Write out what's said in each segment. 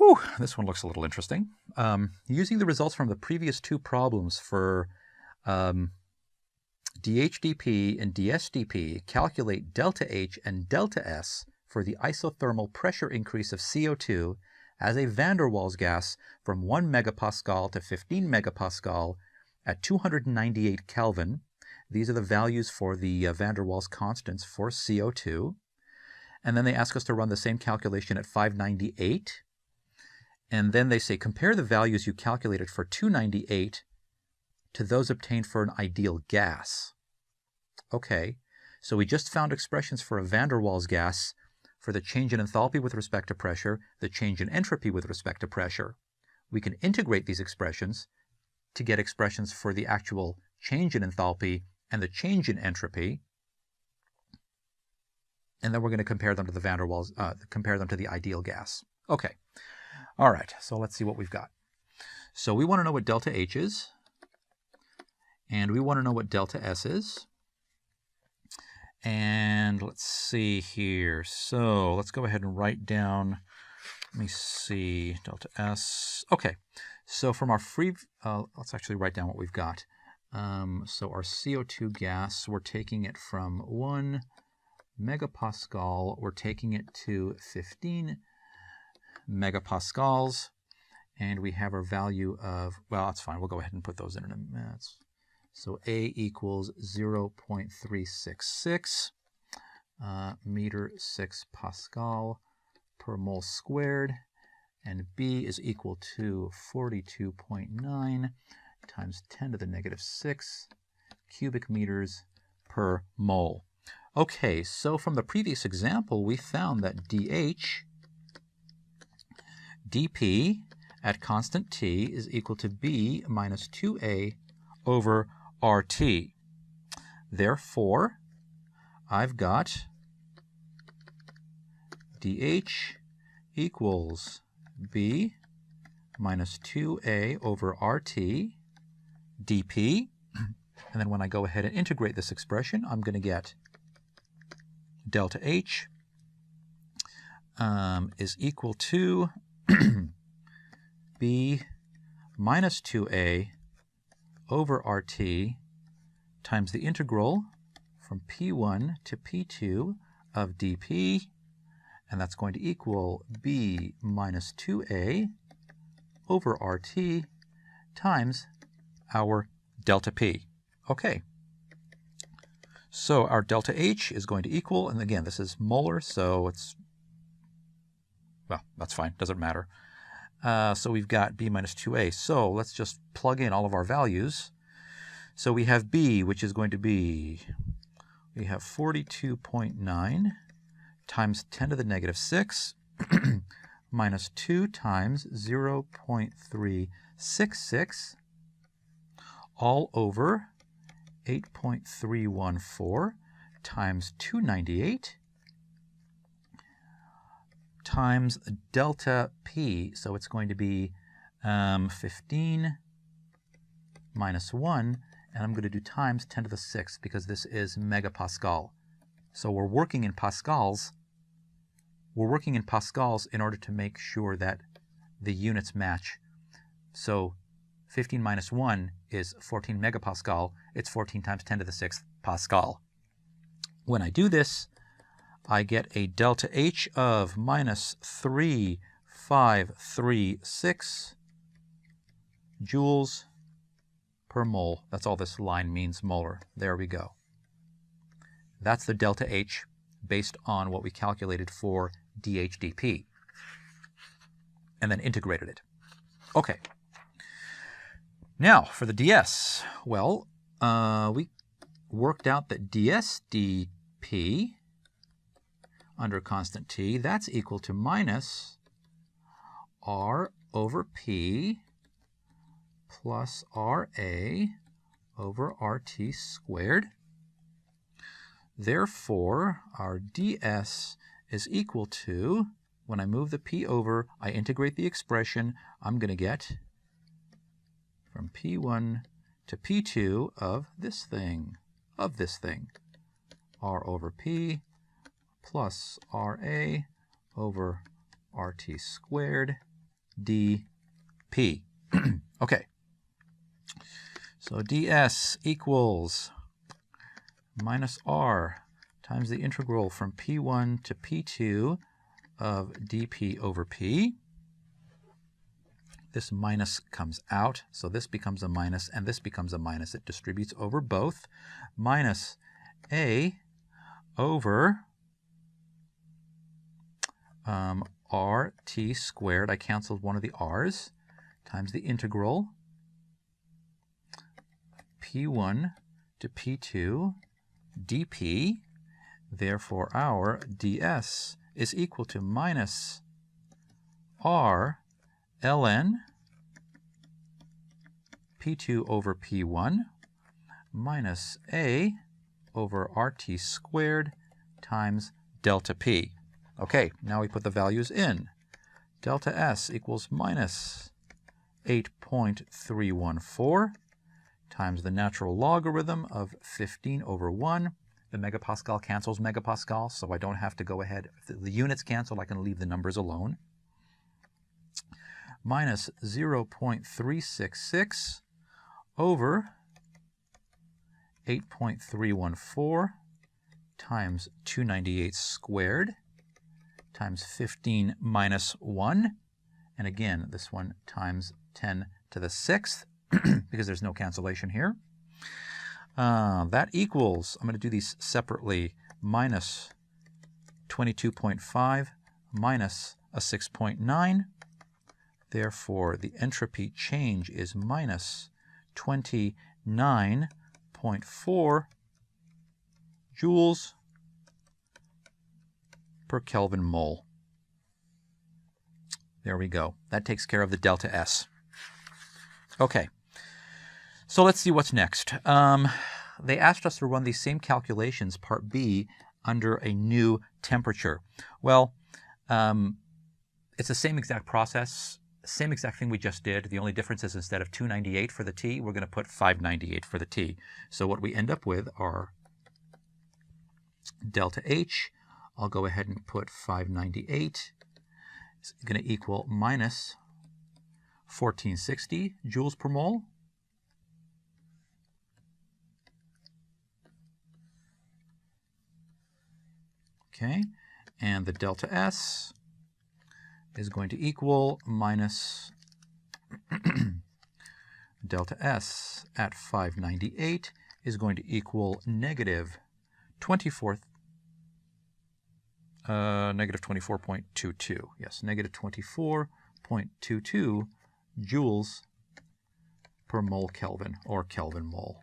Whew, this one looks a little interesting. Using the results from the previous two problems for DHDP and DSDP, calculate delta H and delta S for the isothermal pressure increase of CO2 as a van der Waals gas from 1 megapascal to 15 megapascal at 298 Kelvin. These are the values for the van der Waals constants for CO2. And then they ask us to run the same calculation at 598. And then they say, compare the values you calculated for 298 to those obtained for an ideal gas. Okay, so we just found expressions for a van der Waals gas for the change in enthalpy with respect to pressure, the change in entropy with respect to pressure. We can integrate these expressions to get expressions for the actual change in enthalpy and the change in entropy. And then we're going to compare them to the van der Waals, compare them to the ideal gas. Okay. All right, so let's see what we've got. So we want to know what delta H is, and we want to know what delta S is. And let's see here. So let's go ahead and write down, let me see, delta S. Okay, so from our free, let's actually write down what we've got. So our CO2 gas, we're taking it from 1 megapascal, we're taking it to 15 megapascals, and we have our value of, well, that's fine, we'll go ahead and put those in a minute. So A equals 0.366 meter 6 pascal per mole squared, and B is equal to 42.9 times 10 to the negative 6 cubic meters per mole. Okay, so from the previous example, we found that dH dP at constant T is equal to B minus 2A over RT. Therefore, I've got dH equals B minus 2A over RT dP. And then when I go ahead and integrate this expression, I'm going to get delta H is equal to B minus 2A over RT times the integral from P1 to P2 of dP, and that's going to equal B minus 2A over RT times our delta P. Okay, so our delta H is going to equal, and again, this is molar, so it's, well, that's fine, doesn't matter. So we've got B minus 2A. So let's just plug in all of our values. So we have B, which is going to be, we have 42.9 times 10 to the negative 6 minus 2 times 0.366 all over 8.314 times 298 times delta P. So it's going to be 15 minus 1, and I'm going to do times 10 to the 6 because this is megapascal. So we're working in pascals. We're working in pascals in order to make sure that the units match. So 15 minus 1 is 14 megapascal. It's 14 times 10 to the 6th pascal. When I do this, I get a delta H of minus 3,536 joules per mole. That's all this line means, molar. There we go. That's the delta H based on what we calculated for DHDP and then integrated it. Okay. Now for the DS. Well, we worked out that DSDP under constant T, that's equal to minus R over P plus RA over RT squared. Therefore, our DS is equal to, when I move the P over, I integrate the expression, I'm going to get from P1 to P2 of this thing, R over P plus RA over RT squared dP. Okay. So ds equals minus r times the integral from P1 to P2 of dP over P. This minus comes out, so this becomes a minus, and this becomes a minus. It distributes over both. Minus A over RT squared, I canceled one of the r's, times the integral P1 to P2 dP. Therefore, our ds is equal to minus r ln P2 over P1 minus A over RT squared times delta P. Okay, now we put the values in. Delta S equals minus 8.314 times the natural logarithm of 15 over 1. The megapascal cancels megapascal, so I don't have to go ahead. If the units cancel, I can leave the numbers alone. Minus 0.366 over 8.314 times 298 squared times 15 minus 1. And again, this one times 10 to the 6th, because there's no cancellation here. That equals, I'm going to do these separately, minus 22.5 minus a 6.9. Therefore, the entropy change is minus 29.4 joules per Kelvin mole. There we go. That takes care of the delta S. Okay, so let's see what's next. They asked us to run these same calculations, part B, under a new temperature. Well, it's the same exact process, same exact thing we just did. The only difference is instead of 298 for the T, we're going to put 598 for the T. So what we end up with are delta H. I'll go ahead and put 598. It's going to equal minus 1460 joules per mole. Okay, and the delta S is going to equal minus delta S at 598 is going to equal negative 24.22. Yes, negative 24.22 joules per mole Kelvin, or Kelvin mole.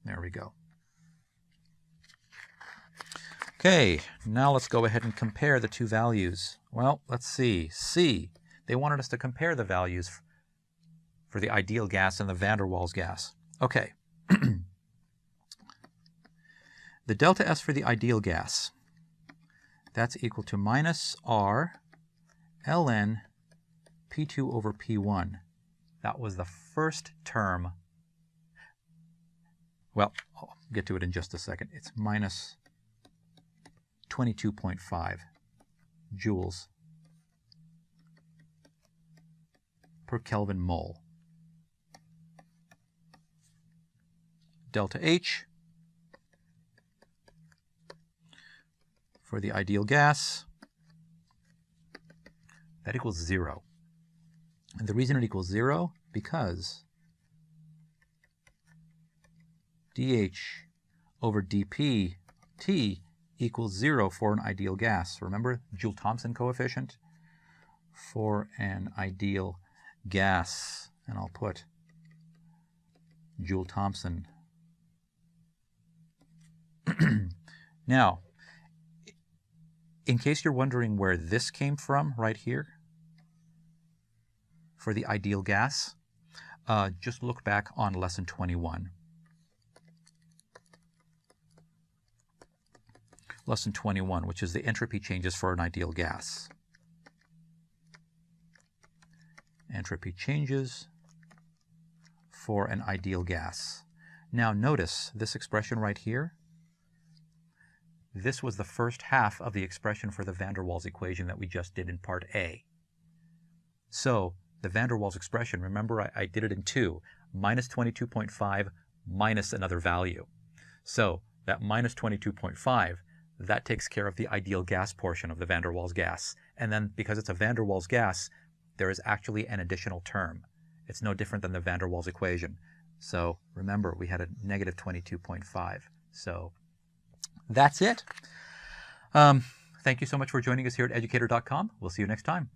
There we go. Okay, now let's go ahead and compare the two values. Well, let's see. C, they wanted us to compare the values for the ideal gas and the van der Waals gas. Okay. The delta S for the ideal gas, that's equal to minus R ln P2 over P1. That was the first term. Well, I'll get to it in just a second. It's minus 22.5 joules per Kelvin mole. Delta H for the ideal gas, that equals 0. And the reason it equals 0, because dH over dP T equals 0 for an ideal gas. Remember Joule-Thomson coefficient for an ideal gas. And I'll put Joule-Thomson. Now, in case you're wondering where this came from right here for the ideal gas, just look back on lesson 21. Lesson 21, which is the entropy changes for an ideal gas. Entropy changes for an ideal gas. Now notice this expression right here. This was the first half of the expression for the van der Waals equation that we just did in part A. So the van der Waals expression, remember I did it in two, minus 22.5 minus another value. So that minus 22.5, that takes care of the ideal gas portion of the van der Waals gas. And then because it's a van der Waals gas, there is actually an additional term. It's no different than the van der Waals equation. So remember, we had a negative 22.5. So that's it. Thank you so much for joining us here at Educator.com. We'll see you next time.